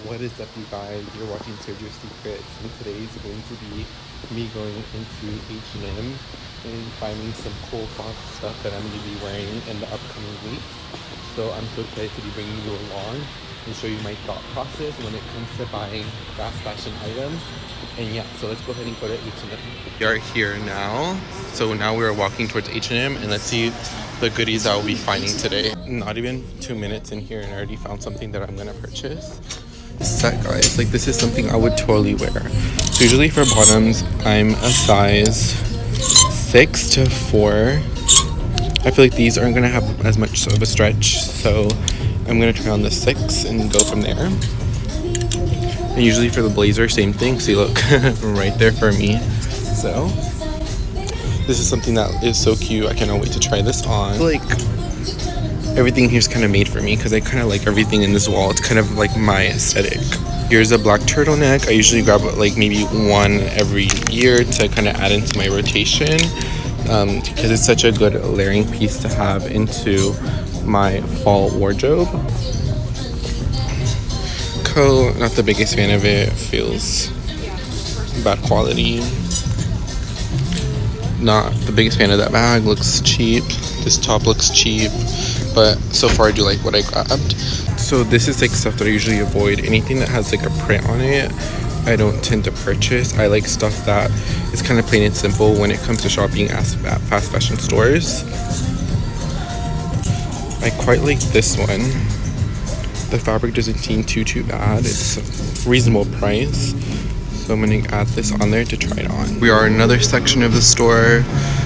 What is up, you guys? You're watching Surgery Secrets, and today is going to be me going into H&M and finding some cool font stuff that I'm going to be wearing in the upcoming weeks. So I'm so excited to be bringing you along and show you my thought process when it comes to buying fast fashion items. And yeah, so let's go ahead and go to H&M. We are here now. So now we are walking towards H&M, and let's see the goodies I will be finding today. Not even 2 minutes in here and I already found something that I'm going to purchase. Set, guys, like this is something I would totally wear. So usually for bottoms I'm a size 6 to 4. I feel like these aren't gonna have as much of a stretch, so I'm gonna try on the 6 and go from there. And usually for the blazer, same thing. See, look, right there for me. So this is something that is so cute. I cannot wait to try this on. Like, everything here's kind of made for me because I kind of like everything in this wall. It's kind of like my aesthetic. Here's a black turtleneck. I usually grab like maybe one every year to kind of add into my rotation because it's such a good layering piece to have into my fall wardrobe. Coat, not the biggest fan of it. It feels bad quality. Not the biggest fan of that bag. Looks cheap. This top looks cheap, but so far I do like what I grabbed. So this is like stuff that I usually avoid. Anything that has like a print on it, I don't tend to purchase. I like stuff that is kind of plain and simple when it comes to shopping at fast fashion stores. I quite like this one. The fabric doesn't seem too bad. It's a reasonable price. So I'm going to add this on there to try it on. We are in another section of the store.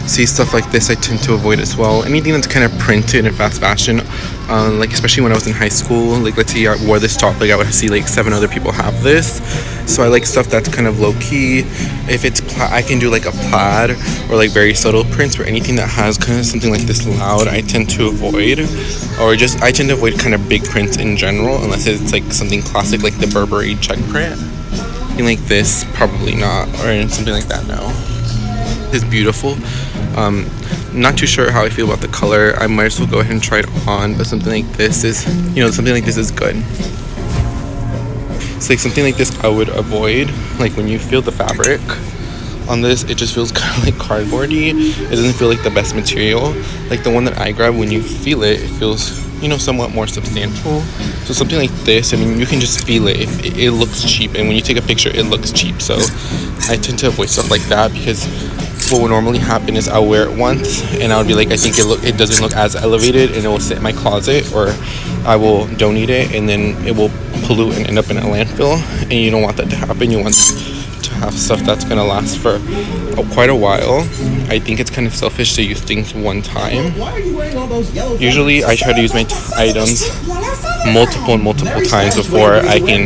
See, stuff like this I tend to avoid as well. Anything that's kind of printed in fast fashion, like especially when I was in high school, like let's say I wore this top, like I would see like 7 other people have this. So I like stuff that's kind of low key. If it's I can do like a plaid or like very subtle prints, or anything that has kind of something like this loud, I tend to avoid. Or just I tend to avoid kind of big prints in general, unless it's like something classic like the Burberry check print. Like this, probably not, or something like that, no. It's beautiful. Not too sure how I feel about the color. I might as well go ahead and try it on, but something like this is, something like this is good. It's like something like this I would avoid. Like when you feel the fabric on this, it just feels kind of like cardboardy. It doesn't feel like the best material. Like the one that I grabbed, when you feel it, it feels somewhat more substantial. So something like this, I mean, you can just feel it. It looks cheap, and when you take a picture, it looks cheap. So I tend to avoid stuff like that, because what would normally happen is I'll wear it once and I would be like, I think it doesn't look as elevated, and it will sit in my closet, or I will donate it and then it will pollute and end up in a landfill, and you don't want that to happen. You want to have stuff that's going to last for quite a while. I think it's kind of selfish to use things one time. Usually I try to use my items multiple times before I can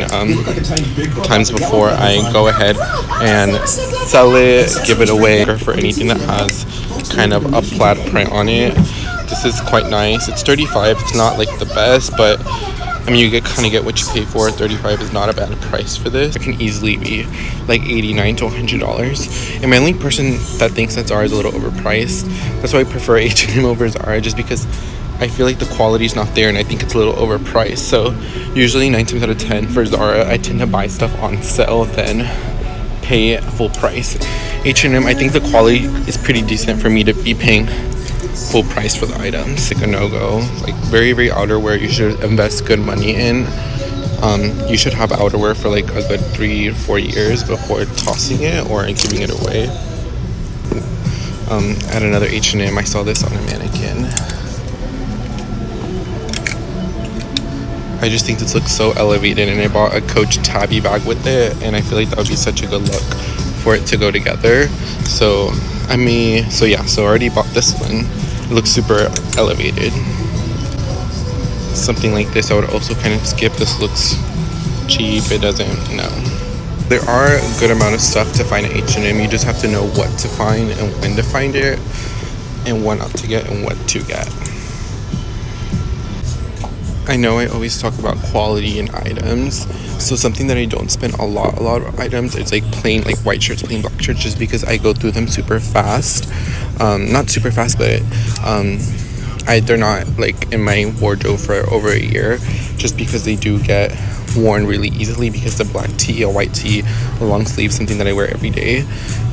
before I go ahead and sell it, give it away. For anything that has kind of a plaid print on it, this is quite nice. It's $35. It's not like the best, but I mean, you kind of get what you pay for. $35 is not a bad price for this. It can easily be like $89 to $100. And my only person that thinks that Zara is a little overpriced. That's why I prefer H&M over Zara, just because I feel like the quality is not there, and I think it's a little overpriced. So usually 9 times out of 10 for Zara, I tend to buy stuff on sale than pay full price. H&M, I think the quality is pretty decent for me to be paying full price for the items. Like a no-go. Like very outerwear you should invest good money in. You should have outerwear for like a good 3 or 4 years before tossing it or giving it away. At another H&M, I saw this on a mannequin. I just think this looks so elevated, and I bought a Coach Tabby bag with it, and I feel like that would be such a good look for it to go together. So I already bought this one. It looks super elevated. Something like this I would also kind of skip. This looks cheap. It doesn't, no. There are a good amount of stuff to find at H&M. You just have to know what to find and when to find it, and what not to get and what to get. I know I always talk about quality in items, so something that I don't spend a lot of items, it's like plain, like white shirts, plain black shirts, just because I go through them super fast. Not super fast, but they're not like in my wardrobe for over a year, just because they do get worn really easily, because the black tee, a white tee, a long sleeve, something that I wear every day.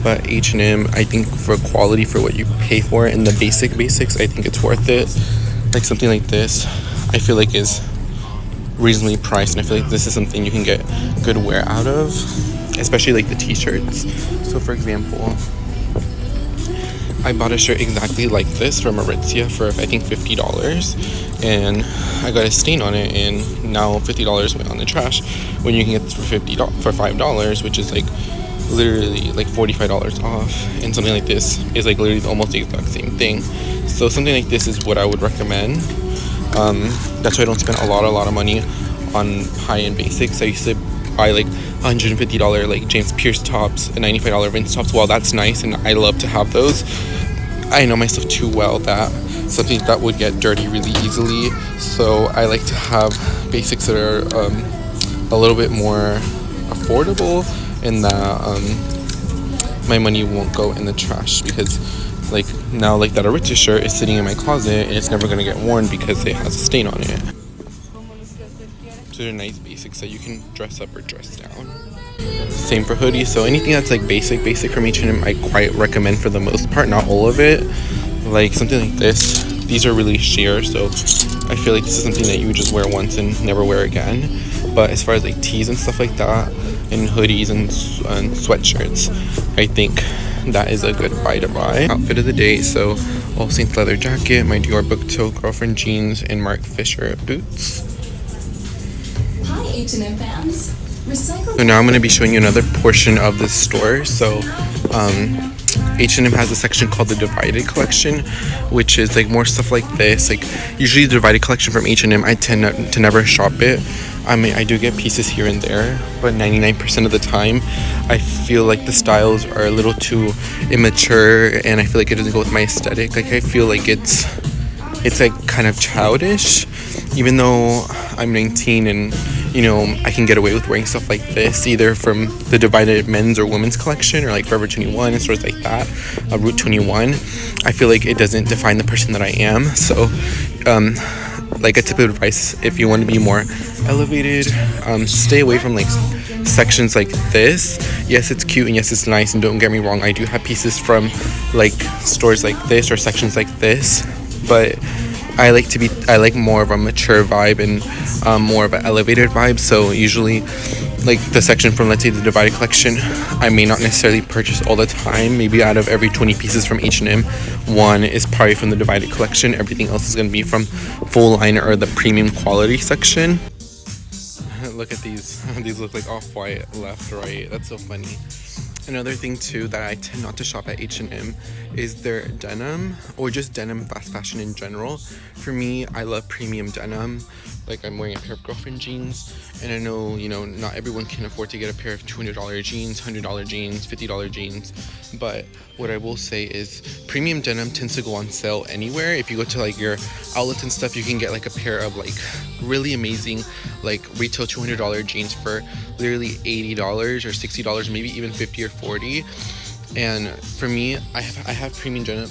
But H&M, I think for quality, for what you pay for, and the basics, I think it's worth it. Like something like this, I feel like is reasonably priced, and I feel like this is something you can get good wear out of, especially like the t-shirts. So for example, I bought a shirt exactly like this from Aritzia for I think $50, and I got a stain on it, and now $50 went on the trash, when you can get this for $5, which is like literally like $45 off. And something like this is like literally almost the exact same thing. So something like this is what I would recommend. That's why I don't spend a lot of money on high-end basics. I used to buy like $150 like James Pierce tops and $95 Vince tops. While that's nice and I love to have those, I know myself too well that something that would get dirty really easily. So I like to have basics that are a little bit more affordable, and that my money won't go in the trash, because like now, like that Aritzia shirt is sitting in my closet and it's never gonna get worn because it has a stain on it. So they're nice basics that you can dress up or dress down. Same for hoodies. So anything that's like basic from H&M, I quite recommend for the most part, not all of it. Like something like this, these are really sheer, so I feel like this is something that you would just wear once and never wear again. But as far as like tees and stuff like that, and hoodies and sweatshirts, I think that is a good buy to buy. Outfit of the day, so All Saints leather jacket, my Dior book tote, girlfriend jeans, and Mark Fisher boots. Hi H&M fans. So now I'm going to be showing you another portion of the store. So H&M has a section called the Divided Collection, which is like more stuff like this. Like usually the Divided Collection from H&M, I tend to never shop it. I mean, I do get pieces here and there, but 99% of the time I feel like the styles are a little too immature, and I feel like it doesn't go with my aesthetic. Like I feel like it's like kind of childish, even though I'm 19 and you know I can get away with wearing stuff like this, either from the Divided men's or women's collection, or like Forever 21 and stores like that, Route 21. I feel like it doesn't define the person that I am. So like a tip of advice, if you want to be more elevated, stay away from like sections like this. Yes, it's cute and yes, it's nice, and don't get me wrong, I do have pieces from like stores like this or sections like this, but I like more of a mature vibe and more of an elevated vibe. So usually like the section from, let's say, the Divided Collection, I may not necessarily purchase all the time. Maybe out of every 20 pieces from H&M, one is probably from the Divided Collection. Everything else is going to be from full line or the premium quality section. Look at these. These look like off-white, left, right. That's so funny. Another thing too that I tend not to shop at H&M is their denim, or just denim fast fashion in general. For me, I love premium denim. Like I'm wearing a pair of girlfriend jeans, and I know, you know, not everyone can afford to get a pair of $200 jeans, $100 jeans, $50 jeans. But what I will say is premium denim tends to go on sale anywhere. If you go to like your outlets and stuff, you can get like a pair of like really amazing like retail $200 jeans for literally $80 or $60, maybe even $50 or $40. And for me, I have premium denim.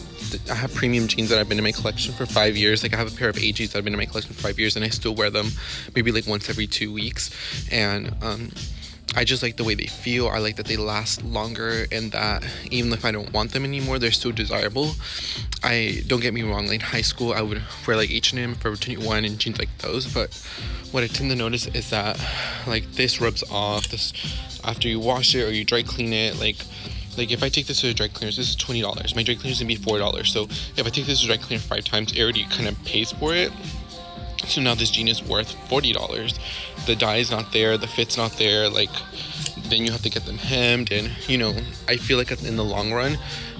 I have premium jeans that I've been in my collection for 5 years. Like I have a pair of AGs that I've been in my collection for 5 years, and I still wear them maybe like once every 2 weeks. And I just like the way they feel. I like that they last longer, and that even if I don't want them anymore, they're still desirable. Don't get me wrong, like in high school I would wear like H&M, Forever 21 and jeans like those, but what I tend to notice is that like this rubs off this after you wash it or you dry clean it. Like if I take this to the dry cleaners, this is $20. My dry cleaner is gonna be $4. So if I take this to the dry cleaner 5 times, it already kind of pays for it. So now this jean is worth $40. The dye is not there, the fit's not there. Like then you have to get them hemmed, and you know, I feel like in the long run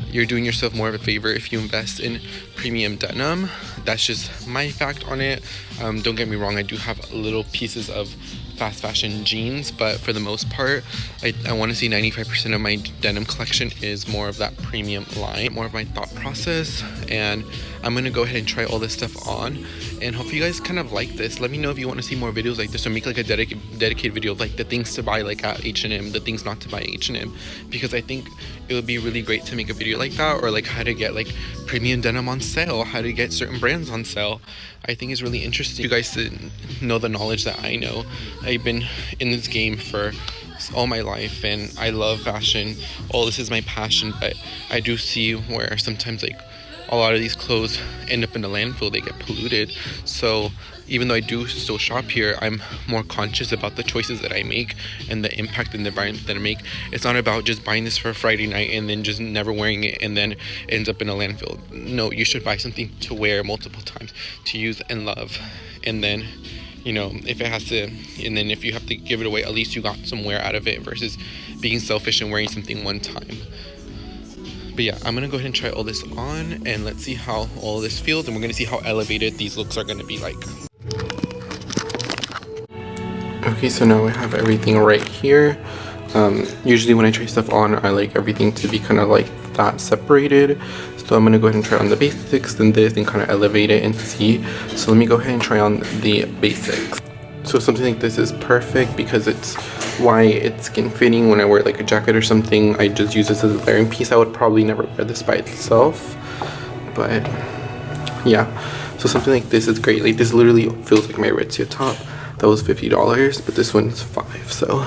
you're doing yourself more of a favor if you invest in premium denim. That's just my fact on it. Don't get me wrong, I do have little pieces of fast fashion jeans, but for the most part, I want to see 95% of my denim collection is more of that premium line, more of my thought process. And I'm gonna go ahead and try all this stuff on, and hope you guys kind of like this. Let me know if you want to see more videos like this, or make like a dedicated video of like the things to buy like at H&M, the things not to buy at H&M, because I think it would be really great to make a video like that, or like how to get like premium denim on sale, how to get certain brands on sale. I think is really interesting. You guys to know the knowledge that I know. I've been in this game for all my life, and I love fashion. All this is my passion, but I do see where sometimes like a lot of these clothes end up in the landfill, they get polluted. So even though I do still shop here, I'm more conscious about the choices that I make and the impact in the environment that I make. It's not about just buying this for a Friday night and then just never wearing it and then it ends up in a landfill. No, you should buy something to wear multiple times, to use and love. And then, you know, if it has to, and then if you have to give it away, at least you got some wear out of it, versus being selfish and wearing something one time. But yeah, I'm gonna go ahead and try all this on, and let's see how all this feels, and we're gonna see how elevated these looks are gonna be like. Okay, so now I have everything right here. Usually when I try stuff on, I like everything to be kind of like that separated. So I'm gonna go ahead and try on the basics, then this, and kind of elevate it and see. So let me go ahead and try on the basics. So something like this is perfect because it's why it's skin fitting. When I wear like a jacket or something, I just use this as a layering piece. I would probably never wear this by itself, but yeah. So something like this is great. Like this literally feels like my Aritzia top. That was $50, but this one's $5. So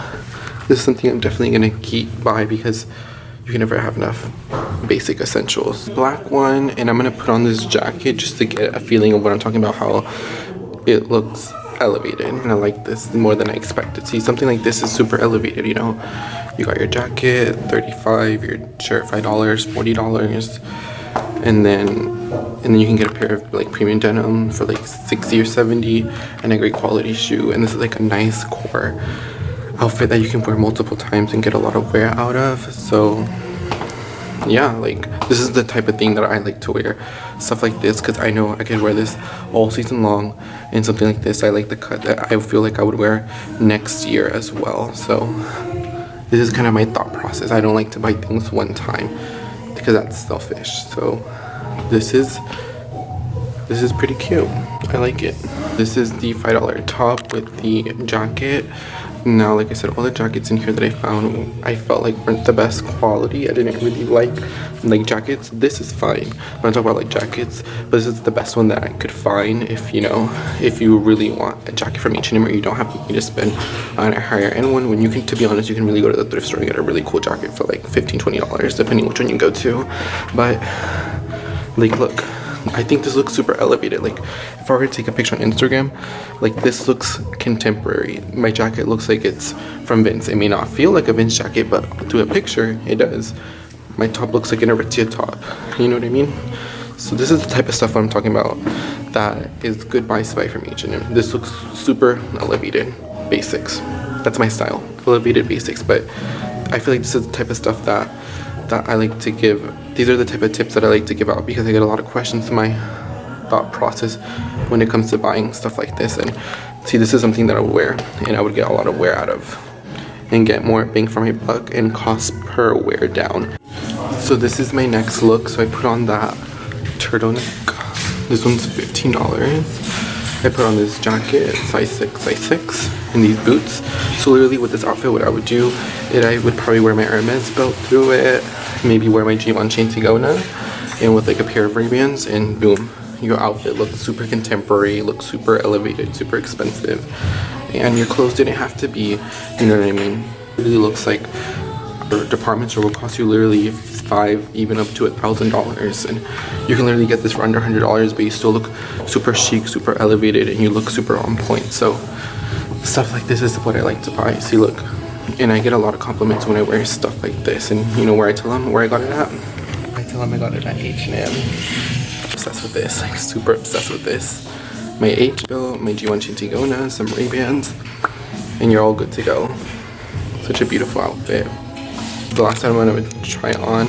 this is something I'm definitely gonna keep by because you can never have enough basic essentials. Black one, and I'm gonna put on this jacket just to get a feeling of what I'm talking about, how it looks elevated, and I like this more than I expected. See, something like this is super elevated, you know. You got your jacket, $35, your shirt, $5, $40, and then you can get a pair of like premium denim for like $60 or $70, and a great quality shoe. And this is like a nice core outfit that you can wear multiple times and get a lot of wear out of. So yeah, like this is the type of thing that I like to wear, stuff like this, because I know I can wear this all season long. And something like this, I like the cut that I feel like I would wear next year as well. So this is kind of my thought process. I don't like to buy things one time because that's selfish. So this is pretty cute. I like it. This is the $5 top with the jacket. Now, like I said, all the jackets in here that I found, I felt like weren't the best quality. I didn't really like jackets. This is fine when I talk about like jackets, but this is the best one that I could find. If you know, if you really want a jacket from H&M, or you don't have money to spend on a higher end one, when you can, to be honest, you can really go to the thrift store and get a really cool jacket for like $15-$20, depending which one you go to. But like, look, I think this looks super elevated. Like if I were to take a picture on Instagram, like this looks contemporary. My jacket looks like it's from Vince. It may not feel like a Vince jacket, but through a picture it does. My top looks like an Aritzia top, you know what I mean? So this is the type of stuff I'm talking about that is good buy from H&M. This looks super elevated basics. That's my style, elevated basics. But I feel like this is the type of stuff that I like to give. These are the type of tips that I like to give out because I get a lot of questions in my thought process when it comes to buying stuff like this. And see, this is something that I would wear and I would get a lot of wear out of and get more bang for my buck and cost per wear down. So this is my next look. So I put on that turtleneck. This one's $15. I put on this jacket, size 6, and these boots. So literally with this outfit, what I would do is I would probably wear my Hermes belt through it, maybe wear my Givenchy Antigona, and with like a pair of Ray-Bans, and boom, your outfit looks super contemporary, looks super elevated, super expensive. And your clothes didn't have to be, you know what I mean? It really looks like a department store will cost you literally $5, even up to $1,000, and you can literally get this for under $100, but you still look super chic, super elevated, and you look super on point. So stuff like this is what I like to buy. See, look, and I get a lot of compliments when I wear stuff like this. And you know where I tell them where I got it at? I tell them I got it at H&M. Obsessed with this, like super obsessed with this. My H belt, my Givenchy Antigona, some Ray-Bans, and you're all good to go. Such a beautiful outfit. The last time I'm gonna try on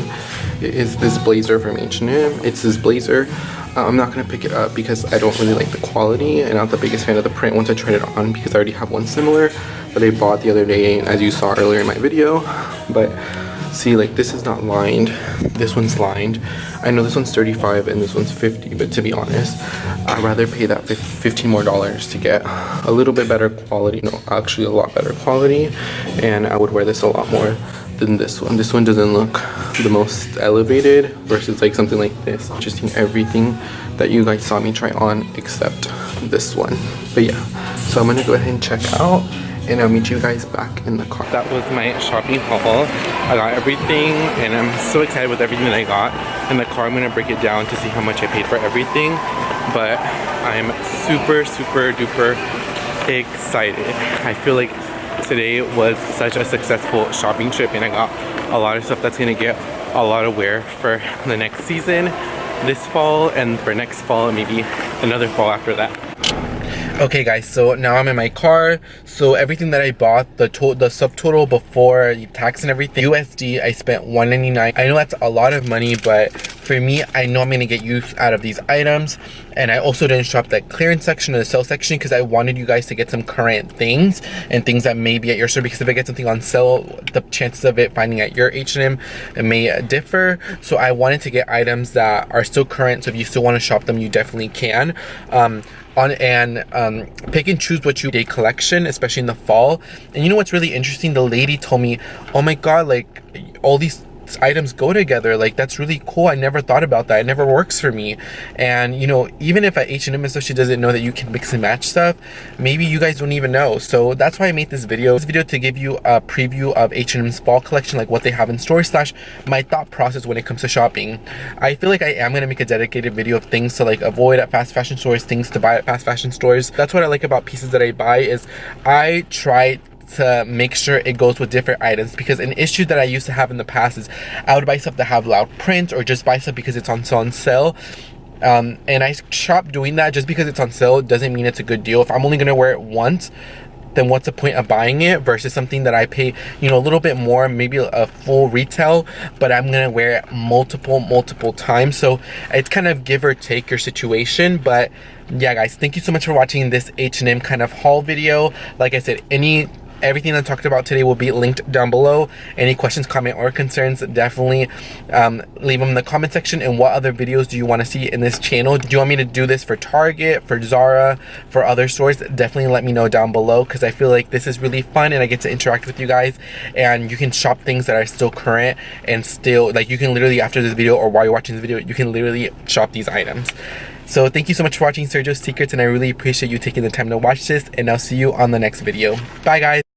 is this blazer from H&M. It's this blazer. I'm not gonna pick it up because I don't really like the quality and not the biggest fan of the print once I tried it on, because I already have one similar that I bought the other day, as you saw earlier in my video. But see, like, this is not lined, this one's lined. I know this one's 35 and this one's 50, but to be honest, I'd rather pay that $15 more to get a little bit better quality, no, actually a lot better quality, and I would wear this a lot more than this one. This one doesn't look the most elevated versus like something like this, just in everything that you guys saw me try on except this one. But yeah, so I'm gonna go ahead and check out, and I'll meet you guys back in the car. That was my shopping haul. I got everything and I'm so excited with everything that I got. In the car I'm gonna break it down to see how much I paid for everything, but I'm super duper excited. I feel like today was such a successful shopping trip, and I got a lot of stuff that's gonna get a lot of wear for the next season, this fall, and for next fall, and maybe another fall after that. Okay guys, so now I'm in my car. So everything that I bought, the subtotal before tax and everything, USD, I spent $199. I know that's a lot of money, but for me, I know I'm gonna get use out of these items. And I also didn't shop the clearance section or the sale section because I wanted you guys to get some current things and things that may be at your store, because if I get something on sale, the chances of it finding at your H&M may differ. So I wanted to get items that are still current, so if you still want to shop them, you definitely can. Pick and choose what you day collection, especially in the fall. And you know what's really interesting? The lady told me, oh my god, like all these items go together, like that's really cool. I never thought about that. It never works for me. And you know, even if at H&M and stuff she doesn't know that you can mix and match stuff, maybe you guys don't even know. So that's why I made this video to give you a preview of H&M's fall collection, like what they have in store slash my thought process when it comes to shopping. I feel like I am going to make a dedicated video of things to like avoid at fast fashion stores, things to buy at fast fashion stores. That's what I like about pieces that I buy, is I try to make sure it goes with different items, because an issue that I used to have in the past is I would buy stuff that have loud print or just buy stuff because it's on sale. And I stopped doing that. Just because it's on sale doesn't mean it's a good deal. If I'm only gonna wear it once, then what's the point of buying it versus something that I pay, you know, a little bit more, maybe a full retail, but I'm gonna wear it multiple times. So it's kind of give or take your situation. But yeah guys, thank you so much for watching this H&M kind of haul video. Like I said, everything I talked about today will be linked down below. Any questions, comment, or concerns, definitely leave them in the comment section. And what other videos do you want to see in this channel? Do you want me to do this for Target, for Zara, for other stores? Definitely let me know down below, because I feel like this is really fun and I get to interact with you guys, and you can shop things that are still current, and still, like, you can literally, after this video or while you're watching this video, you can literally shop these items. So thank you so much for watching Sergio's Secrets, and I really appreciate you taking the time to watch this, and I'll see you on the next video. Bye guys.